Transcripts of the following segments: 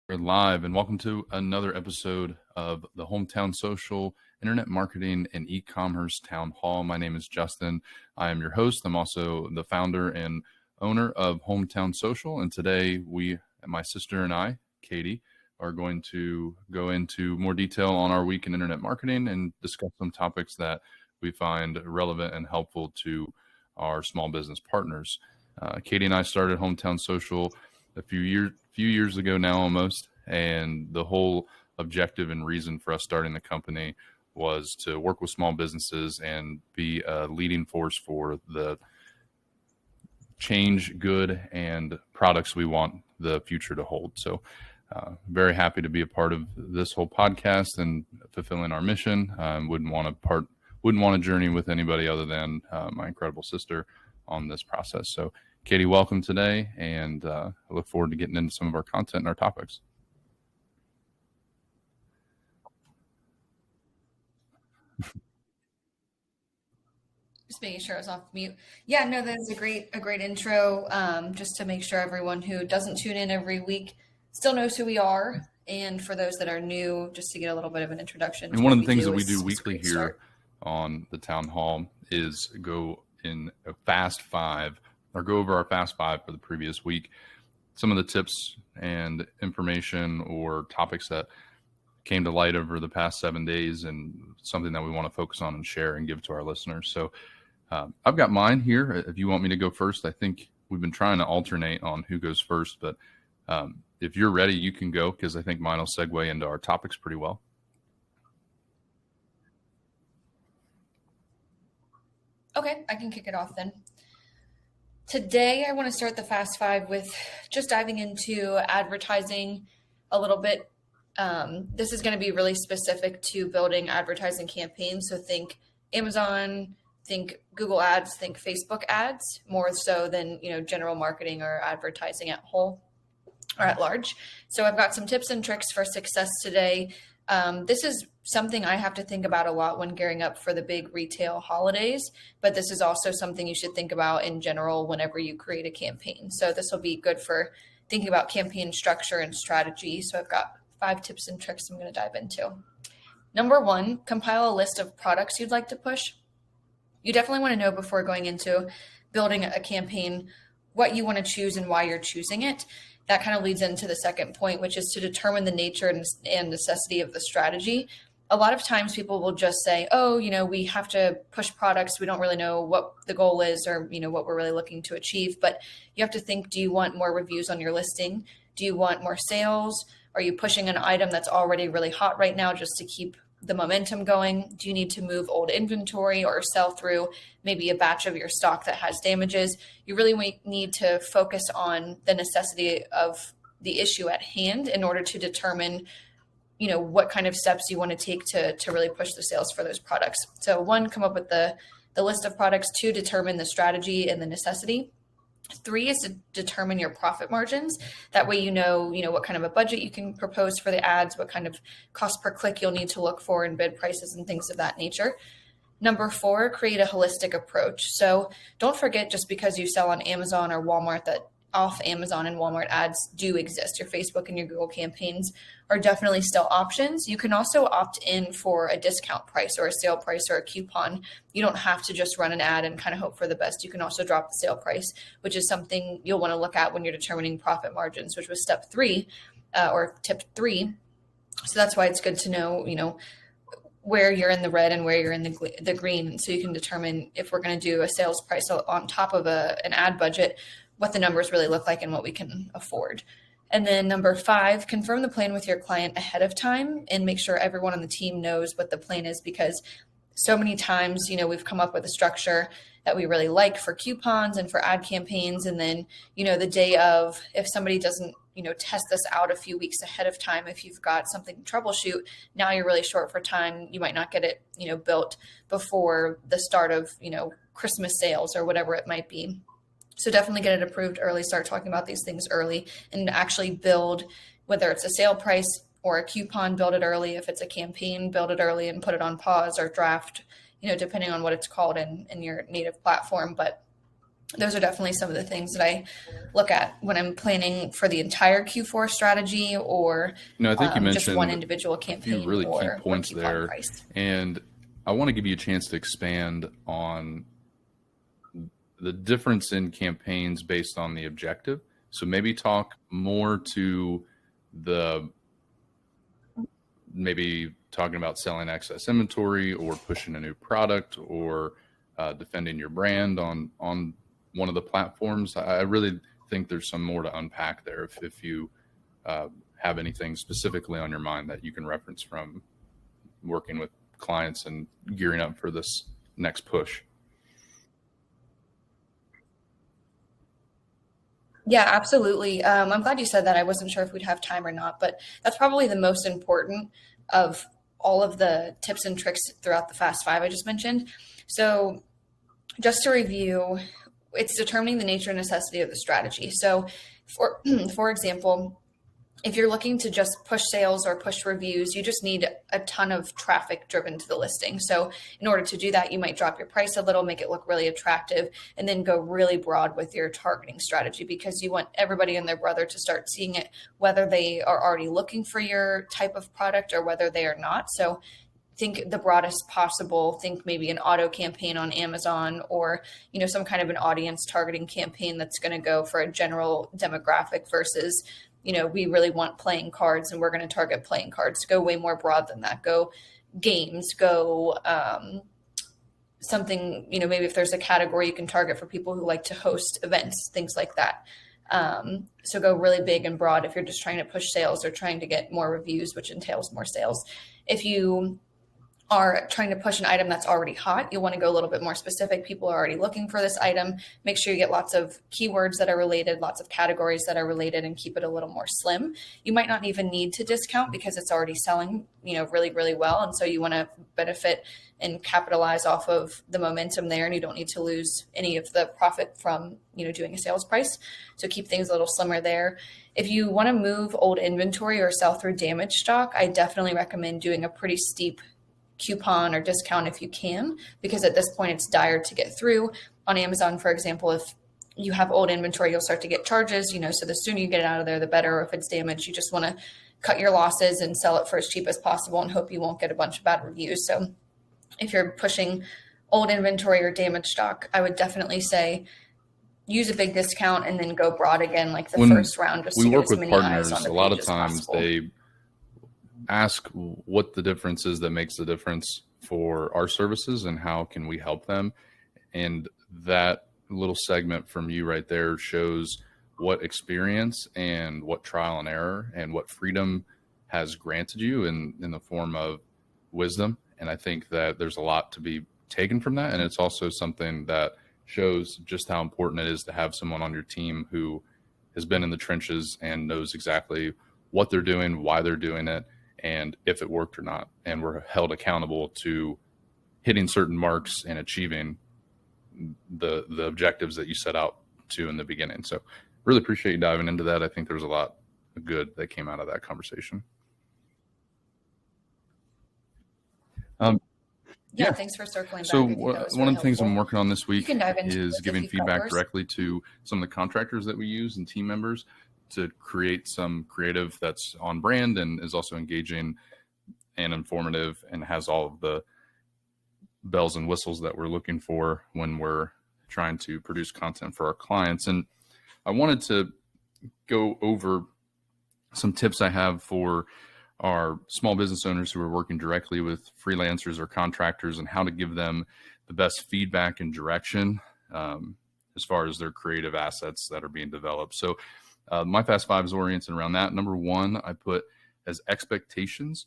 We're live and welcome to another episode of the Hometown Social Internet Marketing and E-commerce Town Hall. My name is Justin. I am your host. I'm also the founder and owner of Hometown Social. And today my sister and I, Katie, are going to go into more detail on our week in internet marketing and discuss some topics that we find relevant and helpful to our small business partners. Katie and I started Hometown Social a few years ago now almost, and the whole objective and reason for us starting the company was to work with small businesses and be a leading force for the change, good, and products we want the future to hold. So very happy to be a part of this whole podcast and fulfilling our mission. Wouldn't want to journey with anybody other than my incredible sister on this process. So Katie, welcome today, and I look forward to getting into some of our content and our topics. Just making sure I was off mute. Yeah, no, that is a great intro. Just to make sure everyone who doesn't tune in every week still knows who we are, and for those that are new, just to get a little bit of an introduction. And one of the things that we do weekly here on the town hall is go in a fast five, or go over our fast five for the previous week. Some of the tips and information or topics that came to light over the past 7 days, and something that we want to focus on and share and give to our listeners. So I've got mine here. If you want me to go first, I think we've been trying to alternate on who goes first, but if you're ready, you can go, because I think mine will segue into our topics pretty well. Okay, I can kick it off then. Today, I want to start the Fast Five with just diving into advertising a little bit. This is going to be really specific to building advertising campaigns. So think Amazon, think Google ads, think Facebook ads, more so than, general marketing or advertising at whole or at large. So I've got some tips and tricks for success today. This is something I have to think about a lot when gearing up for the big retail holidays, but this is also something you should think about in general whenever you create a campaign. So this will be good for thinking about campaign structure and strategy. So I've got 5 tips and tricks I'm going to dive into. Number 1, compile a list of products you'd like to push. You definitely want to know before going into building a campaign what you want to choose and why you're choosing it. That kind of leads into the second point, which is to determine the nature and necessity of the strategy. A lot of times people will just say, we have to push products. We don't really know what the goal is or, what we're really looking to achieve. But you have to think, do you want more reviews on your listing? Do you want more sales? Are you pushing an item that's already really hot right now just to keep the momentum going? Do you need to move old inventory or sell through maybe a batch of your stock that has damages? You really need to focus on the necessity of the issue at hand in order to determine, what kind of steps you want to take to really push the sales for those products. So 1, come up with the list of products. 2, determine the strategy and the necessity. 3 is to determine your profit margins. That way, what kind of a budget you can propose for the ads, what kind of cost per click you'll need to look for in bid prices and things of that nature. Number 4, create a holistic approach. So don't forget, just because you sell on Amazon or Walmart, that off Amazon and Walmart ads do exist. Your Facebook and your Google campaigns are definitely still options. You can also opt in for a discount price or a sale price or a coupon. You don't have to just run an ad and kind of hope for the best. You can also drop the sale price, which is something you'll want to look at when you're determining profit margins, which was step 3 or tip 3. So that's why it's good to know, where you're in the red and where you're in the green. So you can determine if we're going to do a sales price on top of an ad budget, what the numbers really look like and what we can afford. And then number 5, confirm the plan with your client ahead of time and make sure everyone on the team knows what the plan is, because so many times, we've come up with a structure that we really like for coupons and for ad campaigns. And then, the day of, if somebody doesn't, test this out a few weeks ahead of time, if you've got something to troubleshoot, now you're really short for time. You might not get it, built before the start of, Christmas sales or whatever it might be. So definitely get it approved early, start talking about these things early, and actually build, whether it's a sale price or a coupon, build it early. If it's a campaign, build it early and put it on pause or draft, depending on what it's called in your native platform. But those are definitely some of the things that I look at when I'm planning for the entire Q4 strategy, or I think you just one mentioned individual a few campaign really key or one points coupon there, price. and I want to give you a chance to expand on the difference in campaigns based on the objective. So maybe talk more to the maybe talking about selling excess inventory or pushing a new product or defending your brand on one of the platforms. I really think there's some more to unpack there if you have anything specifically on your mind that you can reference from working with clients and gearing up for this next push. Yeah, absolutely. I'm glad you said that. I wasn't sure if we'd have time or not, but that's probably the most important of all of the tips and tricks throughout the Fast Five I just mentioned. So, just to review, it's determining the nature and necessity of the strategy. So, for for example, if you're looking to just push sales or push reviews, you just need a ton of traffic driven to the listing. So in order to do that, you might drop your price a little, make it look really attractive, and then go really broad with your targeting strategy, because you want everybody and their brother to start seeing it, whether they are already looking for your type of product or whether they are not. So think the broadest possible. Think maybe an auto campaign on Amazon, or some kind of an audience targeting campaign that's going to go for a general demographic versus we really want playing cards and we're going to target playing cards. Go way more broad than that. Go games. Go something, maybe if there's a category you can target for people who like to host events, things like that. So go really big and broad if you're just trying to push sales or trying to get more reviews, which entails more sales. If you are trying to push an item that's already hot, you want to go a little bit more specific. People are already looking for this item. Make sure you get lots of keywords that are related, lots of categories that are related, and keep it a little more slim. You might not even need to discount because it's already selling, really, really well. And so you want to benefit and capitalize off of the momentum there, and you don't need to lose any of the profit from, doing a sales price. So keep things a little slimmer there. If you want to move old inventory or sell through damaged stock, I definitely recommend doing a pretty steep coupon or discount if you can, because at this point it's dire to get through. On Amazon, for example, if you have old inventory, you'll start to get charges, so the sooner you get it out of there, the better. Or if it's damaged, you just want to cut your losses and sell it for as cheap as possible and hope you won't get a bunch of bad reviews. So if you're pushing old inventory or damaged stock, I would definitely say use a big discount and then go broad again, like the first round, just to get as many eyes on the page as possible. A lot of times they ask what the difference is that makes the difference for our services and how can we help them. And that little segment from you right there shows what experience and what trial and error and what freedom has granted you in the form of wisdom. And I think that there's a lot to be taken from that. And it's also something that shows just how important it is to have someone on your team who has been in the trenches and knows exactly what they're doing, why they're doing it, and if it worked or not. And we're held accountable to hitting certain marks and achieving the objectives that you set out to in the beginning. So really appreciate you diving into that. I think there's a lot of good that came out of that conversation. Yeah, thanks for circling back. So one of the things I'm working on this week is giving feedback yours directly to some of the contractors that we use and team members to create some creative that's on brand and is also engaging and informative and has all of the bells and whistles that we're looking for when we're trying to produce content for our clients. And I wanted to go over some tips I have for our small business owners who are working directly with freelancers or contractors and how to give them the best feedback and direction as far as their creative assets that are being developed. So my Fast Five is oriented around that. Number one, I put as expectations.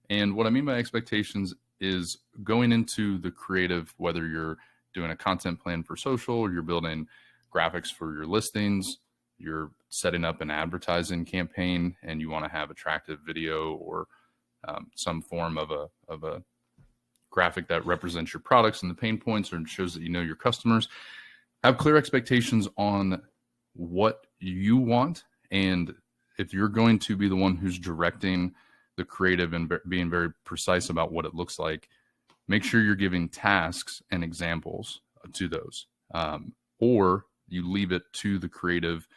And what I mean by expectations is going into the creative, whether you're doing a content plan for social, or you're building graphics for your listings, you're setting up an advertising campaign and you want to have attractive video or some form of a graphic that represents your products and the pain points or shows that you know your customers. Have clear expectations on what you want. And if you're going to be the one who's directing the creative and being very precise about what it looks like, make sure you're giving tasks and examples to those. or you leave it to the creative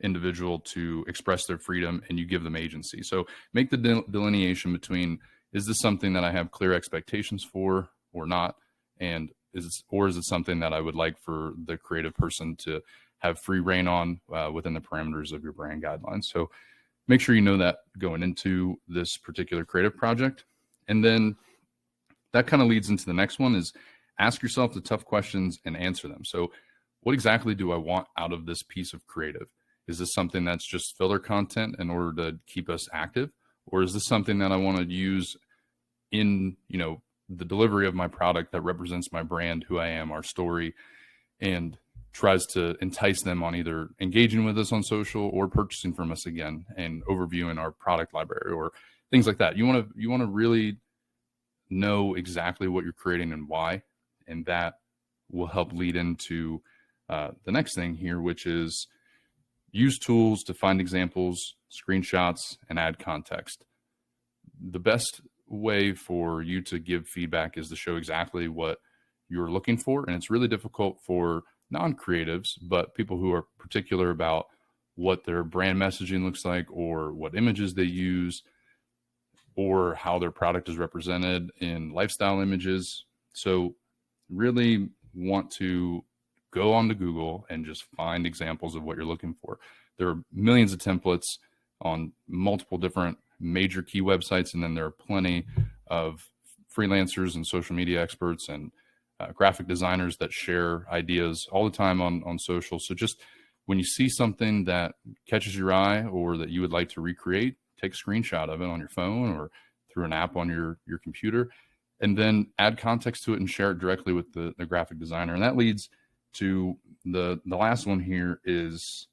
individual to express their freedom and you give them agency. So make the delineation between, is this something that I have clear expectations for or not? And is it something that I would like for the creative person to have free reign on within the parameters of your brand guidelines? So make sure you know that going into this particular creative project. And then that kind of leads into the next one, is ask yourself the tough questions and answer them. So what exactly do I want out of this piece of creative? Is this something that's just filler content in order to keep us active? Or is this something that I want to use in, the delivery of my product that represents my brand, who I am, our story, and tries to entice them on either engaging with us on social or purchasing from us again and overviewing our product library or things like that. You want to really know exactly what you're creating and why, and that will help lead into the next thing here, which is use tools to find examples, screenshots, and add context. The best way for you to give feedback is to show exactly what you're looking for. And it's really difficult for non-creatives, but people who are particular about what their brand messaging looks like or what images they use or how their product is represented in lifestyle images. So really want to go onto Google and just find examples of what you're looking for. There are millions of templates on multiple different major key websites, and then there are plenty of freelancers and social media experts and graphic designers that share ideas all the time on social. So just when you see something that catches your eye or that you would like to recreate, take a screenshot of it on your phone or through an app on your computer, and then add context to it and share it directly with the graphic designer. And that leads to the last one here, is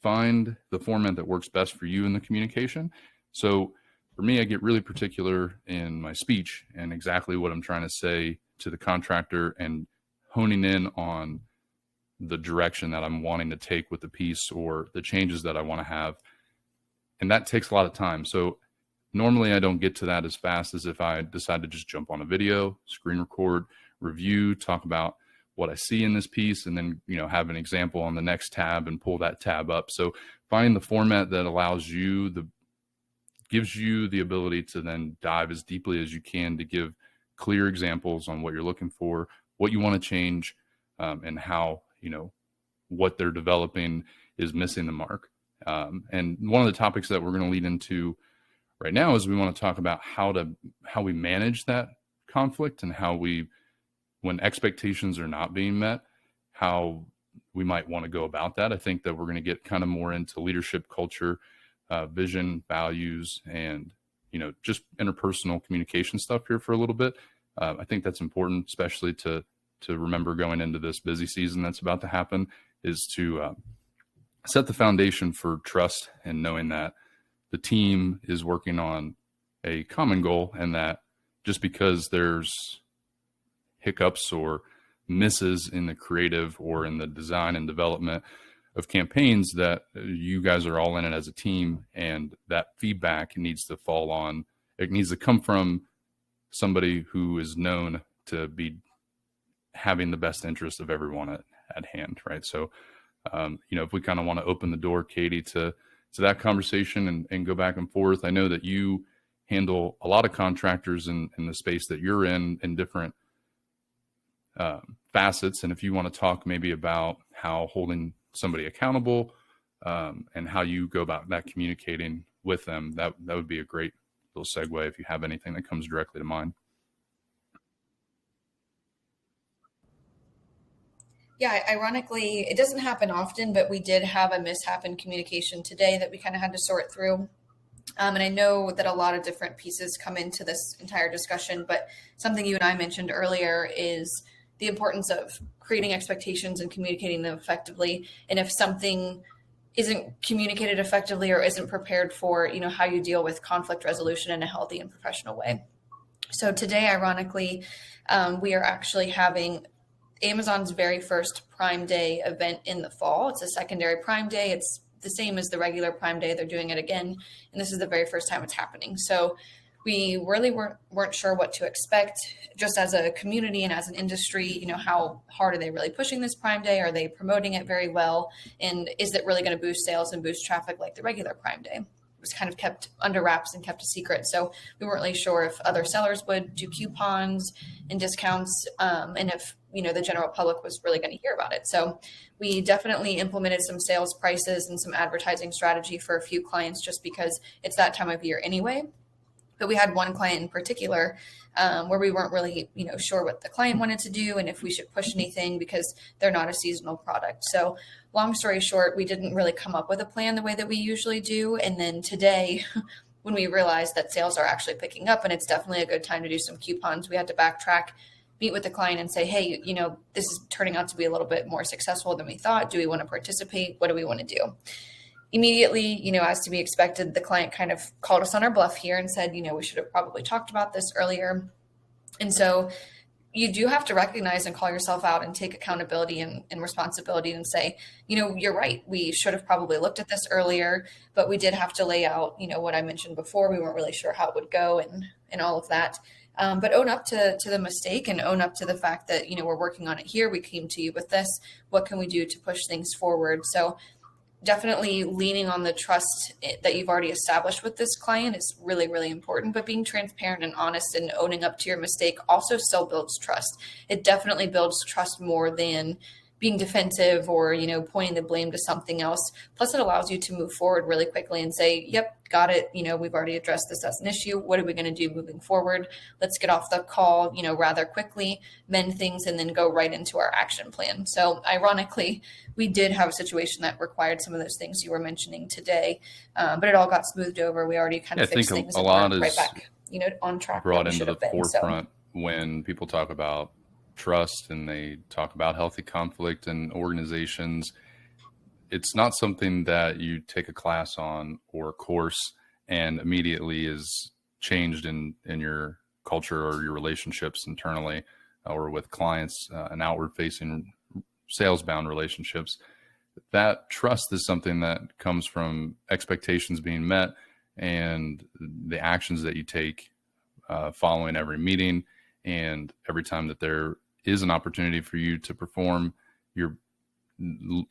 find the format that works best for you in the communication. So for me, I get really particular in my speech and exactly what I'm trying to say to the contractor and honing in on the direction that I'm wanting to take with the piece or the changes that I want to have. And that takes a lot of time. So normally I don't get to that as fast as if I decide to just jump on a video, screen record, review, talk about what I see in this piece, and then, have an example on the next tab and pull that tab up. So finding the format that gives you the ability to then dive as deeply as you can to give clear examples on what you're looking for, what you want to change, and how, what they're developing is missing the mark. And one of the topics that we're going to lead into right now is we want to talk about how we manage that conflict and how when expectations are not being met, how we might want to go about that. I think that we're going to get kind of more into leadership culture, vision, values, and, just interpersonal communication stuff here for a little bit. I think that's important, especially to remember going into this busy season that's about to happen, is to set the foundation for trust and knowing that the team is working on a common goal, and that just because there's hiccups or misses in the creative or in the design and development of campaigns, that you guys are all in it as a team, and that feedback needs to come from somebody who is known to be having the best interest of everyone at hand, right? So, if we kind of want to open the door, Katie, to that conversation and go back and forth. I know that you handle a lot of contractors in the space that you're in different facets. And if you want to talk maybe about how holding somebody accountable and how you go about that communicating with them, that would be a great little segue if you have anything that comes directly to mind. Yeah, ironically, it doesn't happen often, but we did have a mishap in communication today that we kind of had to sort through. And I know that a lot of different pieces come into this entire discussion, but something you and I mentioned earlier is the importance of creating expectations and communicating them effectively. And if something isn't communicated effectively or isn't prepared for, how you deal with conflict resolution in a healthy and professional way. So today, ironically, we are actually having Amazon's very first Prime Day event in the fall. It's a secondary Prime Day. It's the same as the regular Prime Day. They're doing it again. And this is the very first time it's happening. So we really weren't sure what to expect just as a community and as an industry. How hard are they really pushing this Prime Day? Are they promoting it very well? And is it really going to boost sales and boost traffic like the regular Prime Day? It was kind of kept under wraps and kept a secret. So we weren't really sure if other sellers would do coupons and discounts, and if the general public was really going to hear about it. So we definitely implemented some sales prices and some advertising strategy for a few clients just because it's that time of year anyway. But we had one client in particular where we weren't really, sure what the client wanted to do and if we should push anything because they're not a seasonal product. So long story short, we didn't really come up with a plan the way that we usually do. And then today, when we realized that sales are actually picking up and it's definitely a good time to do some coupons, we had to backtrack, meet with the client and say, hey, this is turning out to be a little bit more successful than we thought. Do we want to participate? What do we want to do? Immediately, as to be expected, the client kind of called us on our bluff here and said, we should have probably talked about this earlier. And so you do have to recognize and call yourself out and take accountability and responsibility and say, you're right. We should have probably looked at this earlier, but we did have to lay out, what I mentioned before. We weren't really sure how it would go and all of that. But own up to the mistake and own up to the fact that, we're working on it here. We came to you with this. What can we do to push things forward? So definitely leaning on the trust that you've already established with this client is really, really important, but being transparent and honest and owning up to your mistake also still builds trust. It definitely builds trust more than being defensive or, pointing the blame to something else. Plus it allows you to move forward really quickly and say, yep, got it. We've already addressed this as an issue. What are we going to do moving forward? Let's get off the call, rather quickly, mend things, and then go right into our action plan. So ironically, we did have a situation that required some of those things you were mentioning today, but it all got smoothed over. We already kind of fixed things a lot right is back, on track. Brought into the forefront when people talk about trust and they talk about healthy conflict in organizations. It's not something that you take a class on or a course and immediately is changed in your culture or your relationships internally or with clients and outward facing sales bound relationships. That trust is something that comes from expectations being met and the actions that you take following every meeting. And every time that there is an opportunity for you to perform, you're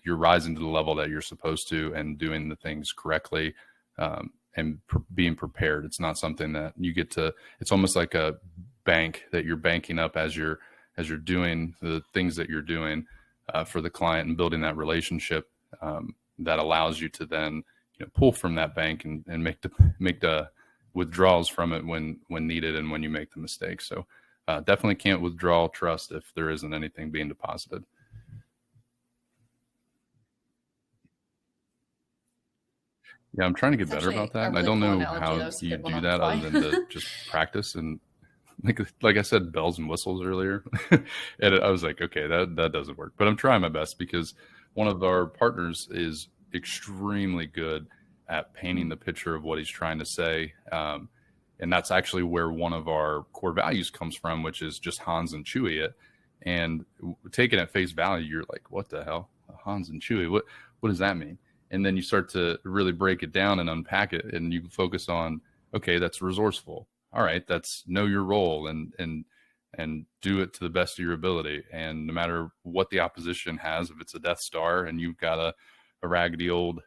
rising to the level that you're supposed to and doing the things correctly and being prepared. It's not something that you get to, it's almost like a bank that you're banking up as you're doing the things that you're doing for the client and building that relationship that allows you to then pull from that bank and make the withdrawals from it when needed and when you make the mistake. So definitely can't withdraw trust if there isn't anything being deposited. Yeah, I'm trying to get better about that. And I don't know how you do that other than to just practice. And like I said, bells and whistles earlier. And I was like, okay, that doesn't work. But I'm trying my best because one of our partners is extremely good at painting the picture of what he's trying to say. And that's actually where one of our core values comes from, which is just Hans and Chewy it. And taken at face value, you're like, what the hell? Hans and Chewy, what does that mean? And then you start to really break it down and unpack it. And you focus on, okay, that's resourceful. All right, that's know your role and do it to the best of your ability. And no matter what the opposition has, if it's a Death Star and you've got a raggedy old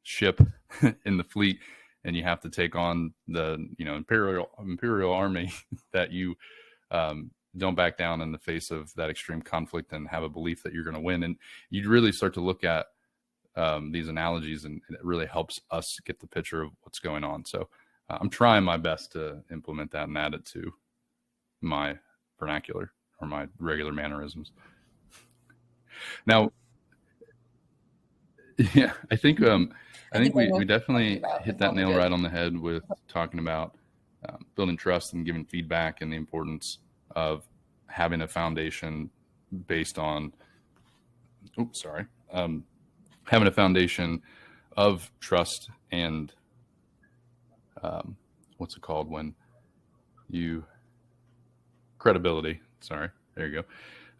ship in the fleet, and you have to take on the imperial army, that you don't back down in the face of that extreme conflict and have a belief that you're going to win. And you really start to look at these analogies, and it really helps us get the picture of what's going on. So I'm trying my best to implement that and add it to my vernacular or my regular mannerisms. Now, yeah, I think we definitely hit that nail right on the head with talking about building trust and giving feedback and the importance of having a foundation based on, having a foundation of trust and what's it called when you credibility. Sorry, there you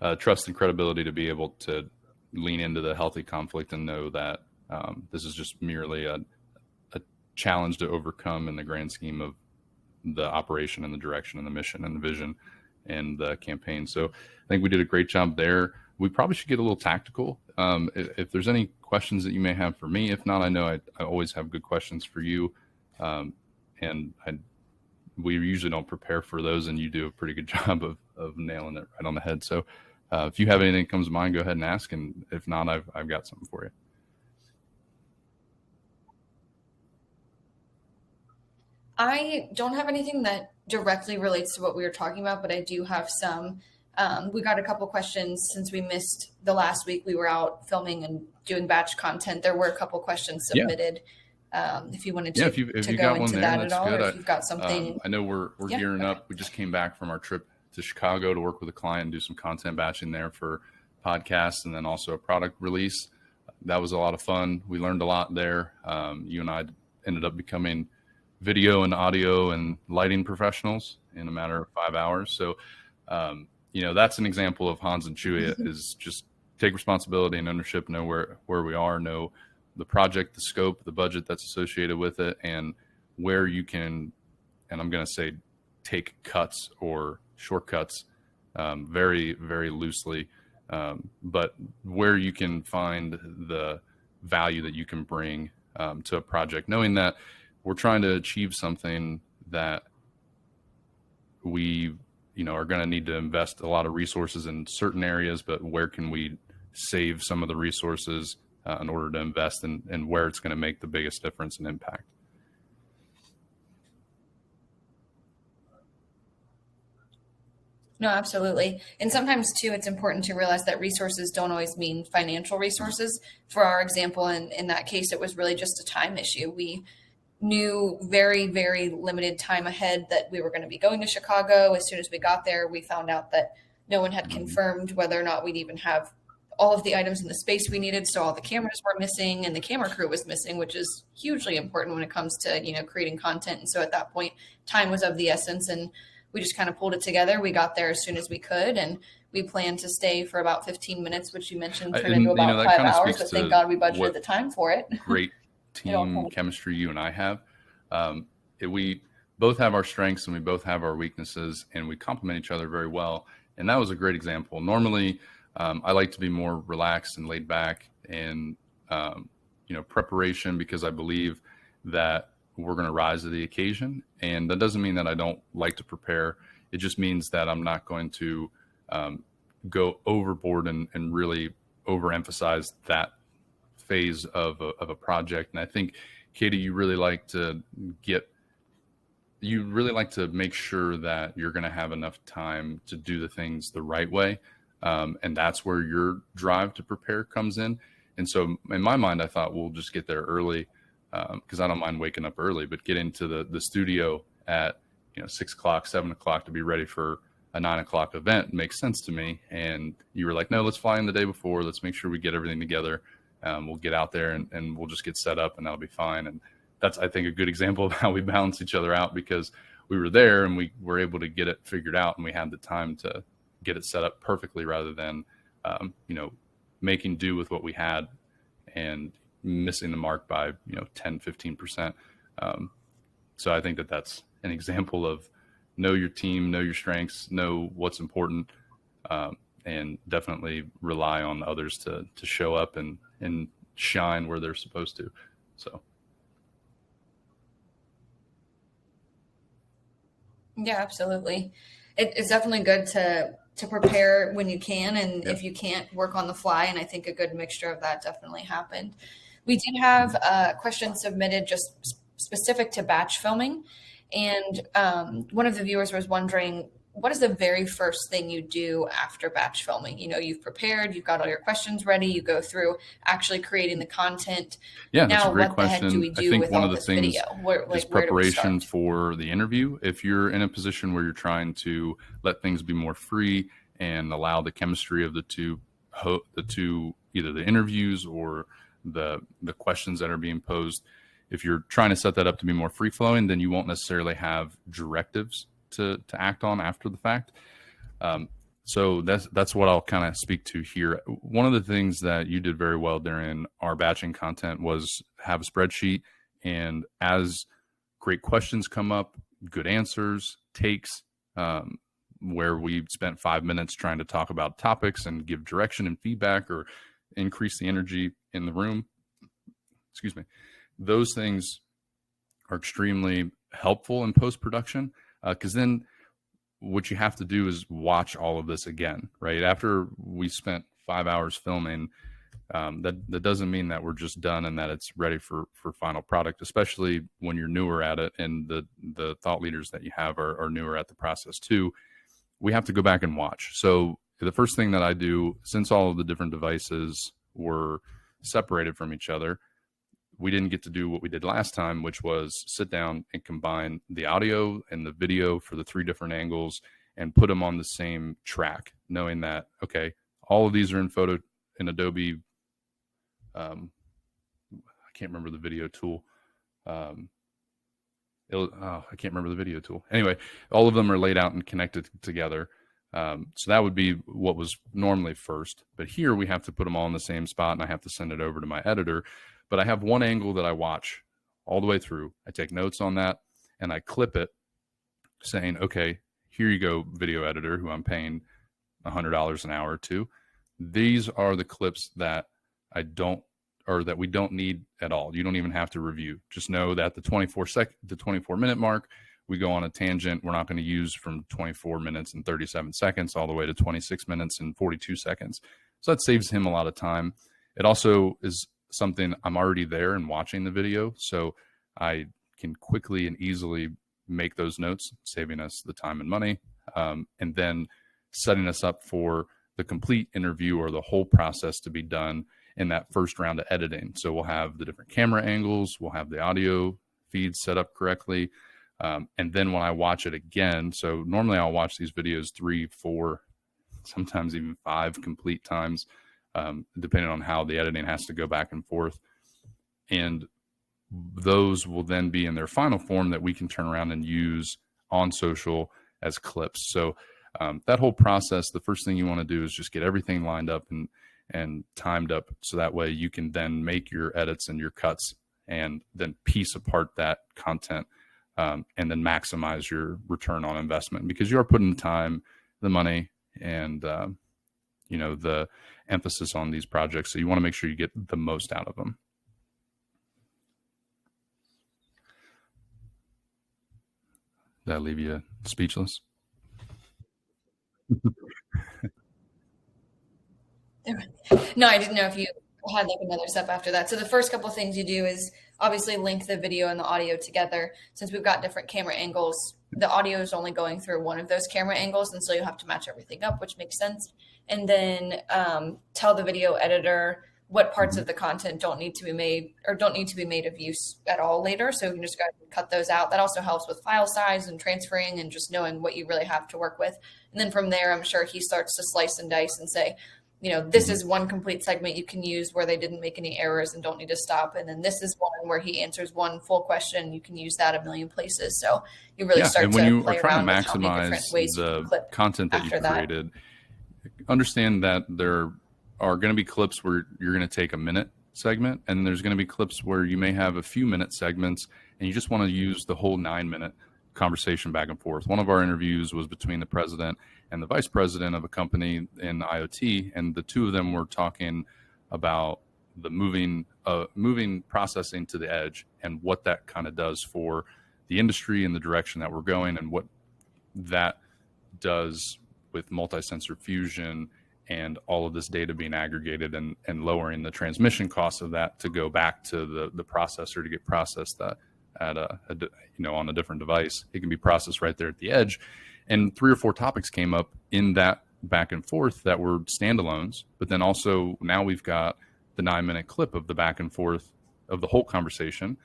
go. Trust and credibility to be able to lean into the healthy conflict and know that this is just merely a challenge to overcome in the grand scheme of the operation and the direction and the mission and the vision and the campaign. So I think we did a great job there. We probably should get a little tactical. If there's any questions that you may have for me, if not, I know I always have good questions for you. And we usually don't prepare for those, and you do a pretty good job of nailing it right on the head. So if you have anything that comes to mind, go ahead and ask. And if not, I've got something for you. I don't have anything that directly relates to what we were talking about, but I do have some. We got a couple questions since we missed the last week. We were out filming and doing batch content. There were a couple questions submitted. If you wanted to, if you go got into one that there, at that's all, good. or if you've got something. I know we're gearing up. We just came back from our trip to Chicago to work with a client and do some content batching there for podcasts, and then also a product release. That was a lot of fun. We learned a lot there. You and I ended up becoming video and audio and lighting professionals in a matter of 5 hours. So, that's an example of Hans and Chewy is just take responsibility and ownership, know where we are, know the project, the scope, the budget that's associated with it, and where you can, and I'm going to say take cuts or shortcuts very, very loosely, but where you can find the value that you can bring to a project, knowing that we're trying to achieve something that we, are going to need to invest a lot of resources in certain areas, but where can we save some of the resources in order to invest and where it's going to make the biggest difference and impact. No, absolutely. And sometimes too, it's important to realize that resources don't always mean financial resources. For our example, in that case, it was really just a time issue. We knew very, very limited time ahead that we were going to be going to Chicago. As soon as we got there, we found out that no one had confirmed whether or not we'd even have all of the items in the space we needed. So all the cameras were missing and the camera crew was missing, which is hugely important when it comes to, creating content. And so at that point, time was of the essence, and we just kind of pulled it together. We got there as soon as we could, and we planned to stay for about 15 minutes, which you mentioned turned into about 5 hours. But thank God we budgeted the time for it. Great team chemistry you and I have. We both have our strengths and we both have our weaknesses, and we complement each other very well. And that was a great example. Normally, I like to be more relaxed and laid back and, preparation, because I believe that we're going to rise to the occasion. And that doesn't mean that I don't like to prepare. It just means that I'm not going to go overboard and really overemphasize that phase of a project. And I think, Katie, you really like to make sure that you're going to have enough time to do the things the right way. And that's where your drive to prepare comes in. And so in my mind, I thought we'll just get there early, because I don't mind waking up early, but get into the studio at 6 o'clock, 7 o'clock to be ready for a 9 o'clock event makes sense to me. And you were like, no, let's fly in the day before. Let's make sure we get everything together. We'll get out there and we'll just get set up and that'll be fine. And that's, I think, a good example of how we balance each other out, because we were there and we were able to get it figured out and we had the time to get it set up perfectly rather than, making do with what we had and missing the mark by, 10, 15%. So I think that that's an example of know your team, know your strengths, know what's important, and definitely rely on others to show up and shine where they're supposed to. So. Yeah, absolutely. It's definitely good to prepare when you can, and if you can't, work on the fly. And I think a good mixture of that definitely happened. We did have a question submitted just specific to batch filming. And one of the viewers was wondering, what is the very first thing you do after batch filming? You've prepared, you've got all your questions ready, you go through actually creating the content. Yeah, that's a great question. What the heck do we do with all this video? Is preparation for the interview. If you're in a position where you're trying to let things be more free and allow the chemistry of the two, either the interviews or the questions that are being posed, if you're trying to set that up to be more free flowing, then you won't necessarily have directives to act on after the fact. So that's what I'll kind of speak to here. One of the things that you did very well during our batching content was have a spreadsheet, and as great questions come up, good answers, takes, where we spent 5 minutes trying to talk about topics and give direction and feedback or increase the energy in the room. Excuse me. Those things are extremely helpful in post-production, because then what you have to do is watch all of this again, right? After we spent 5 hours filming, that doesn't mean that we're just done and that it's ready for final product, especially when you're newer at it and the thought leaders that you have are newer at the process too. We have to go back and watch. So the first thing that I do, since all of the different devices were separated from each other, we didn't get to do what we did last time, which was sit down and combine the audio and the video for the 3 different angles and put them on the same track, knowing that, okay, all of these are in Adobe. I can't remember the video tool. I can't remember the video tool. Anyway, all of them are laid out and connected together. So that would be what was normally first. But here we have to put them all in the same spot, and I have to send it over to my editor. But I have one angle that I watch all the way through. I take notes on that, and I clip it saying, okay, here you go, video editor, who I'm paying $100 an hour to. These are the clips that that we don't need at all. You don't even have to review. Just know that the 24-minute mark, we go on a tangent. We're not going to use from 24 minutes and 37 seconds all the way to 26 minutes and 42 seconds. So that saves him a lot of time. It also is something I'm already there and watching the video, so I can quickly and easily make those notes, saving us the time and money, and then setting us up for the complete interview or the whole process to be done in that first round of editing. So we'll have the different camera angles, we'll have the audio feeds set up correctly, and then when I watch it again, so normally I'll watch these videos 3, 4, sometimes even 5 complete times, depending on how the editing has to go back and forth. And those will then be in their final form that we can turn around and use on social as clips. So that whole process, the first thing you want to do is just get everything lined up and timed up, so that way you can then make your edits and your cuts and then piece apart that content, and then maximize your return on investment, because you are putting the time, the money, and the emphasis on these projects. So you want to make sure you get the most out of them. Did that leave you speechless? No, I didn't know if you had like another step after that. So the first couple of things you do is obviously link the video and the audio together. Since we've got different camera angles, the audio is only going through one of those camera angles, and so you have to match everything up, which makes sense. And then tell the video editor what parts of the content don't need to be made of use at all later. So you can just go ahead and cut those out. That also helps with file size and transferring and just knowing what you really have to work with. And then from there, I'm sure he starts to slice and dice and say, this is one complete segment you can use where they didn't make any errors and don't need to stop. And then this is one where he answers one full question. You can use that a million places. So you really start and when to you play are trying around to with how many different maximize ways you can the clip content that you've created, understand that there are going to be clips where you're going to take a minute segment, and there's going to be clips where you may have a few minute segments and you just want to use the whole 9-minute conversation back and forth. One of our interviews was between the president and the vice president of a company in IoT, and the two of them were talking about the moving processing to the edge and what that kind of does for the industry and the direction that we're going, and what that does with multi-sensor fusion and all of this data being aggregated and lowering the transmission costs of that to go back to the processor to get processed at on a different device. It can be processed right there at the edge. And 3 or 4 topics came up in that back and forth that were standalones, but then also now we've got the 9-minute clip of the back and forth of the whole conversation.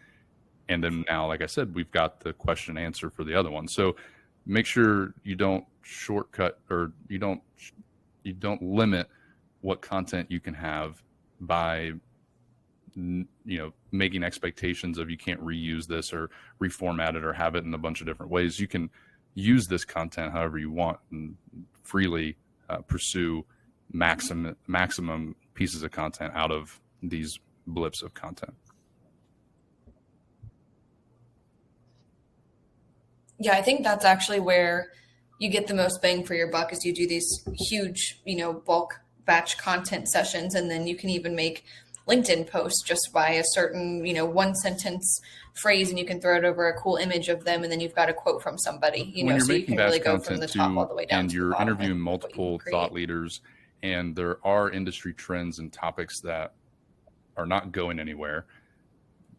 And then now, like I said, we've got the question and answer for the other one. So make sure you don't shortcut, or you don't limit what content you can have by making expectations of you can't reuse this or reformat it or have it in a bunch of different ways. You can use this content however you want and freely pursue maximum pieces of content out of these blips of content. Yeah, I think that's actually where you get the most bang for your buck is you do these huge, bulk batch content sessions, and then you can even make LinkedIn posts just by a certain, one sentence phrase, and you can throw it over a cool image of them, and then you've got a quote from somebody, When you're so you making can really batch go from content the top all too, the way down and to the you're bottom with interviewing what you multiple create. thought leaders, and there are industry trends and topics that are not going anywhere,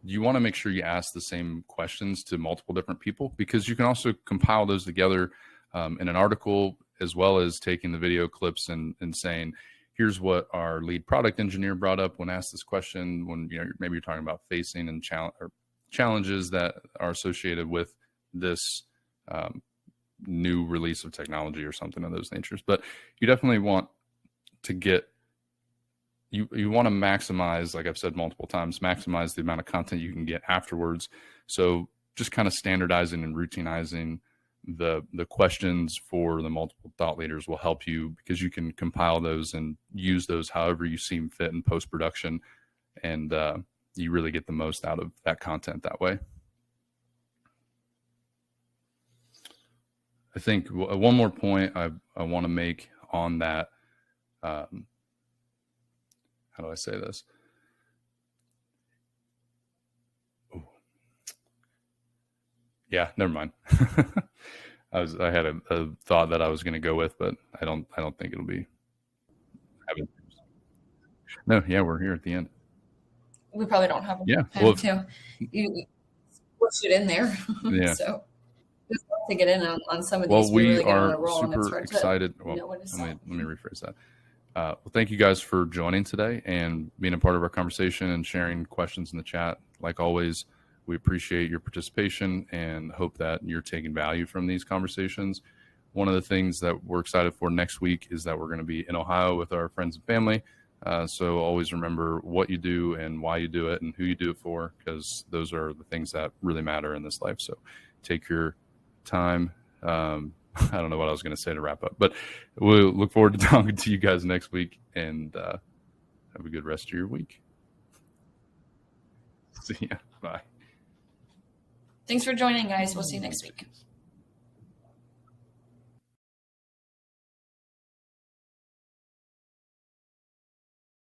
you want to make sure you ask the same questions to multiple different people, because you can also compile those together in an article, as well as taking the video clips and saying, here's what our lead product engineer brought up when asked this question, when maybe you're talking about facing and challenges that are associated with this new release of technology or something of those natures. But you definitely want to get you want to maximize, like I've said multiple times, maximize the amount of content you can get afterwards. So just kind of standardizing and routinizing the questions for the multiple thought leaders will help you, because you can compile those and use those however you seem fit in post-production, and you really get the most out of that content that way. I think one more point I want to make on that. How do I say this? Ooh. Yeah, never mind. I had a thought that I was going to go with, but I don't think it'll be. No, yeah, we're here at the end. We probably don't have Yeah, time to. You pushed it in there, yeah. So just to get in on some of Well, these, we really get on are a roll, and it's super hard excited. to Well, know what to say. let me rephrase that. Well, thank you guys for joining today and being a part of our conversation and sharing questions in the chat. Like always, we appreciate your participation and hope that you're taking value from these conversations. One of the things that we're excited for next week is that we're going to be in Ohio with our friends and family. So always remember what you do and why you do it and who you do it for, because those are the things that really matter in this life. So take your time. I don't know what I was going to say to wrap up, but we'll look forward to talking to you guys next week, and have a good rest of your week. See ya. Bye. Thanks for joining, guys. We'll see you next week.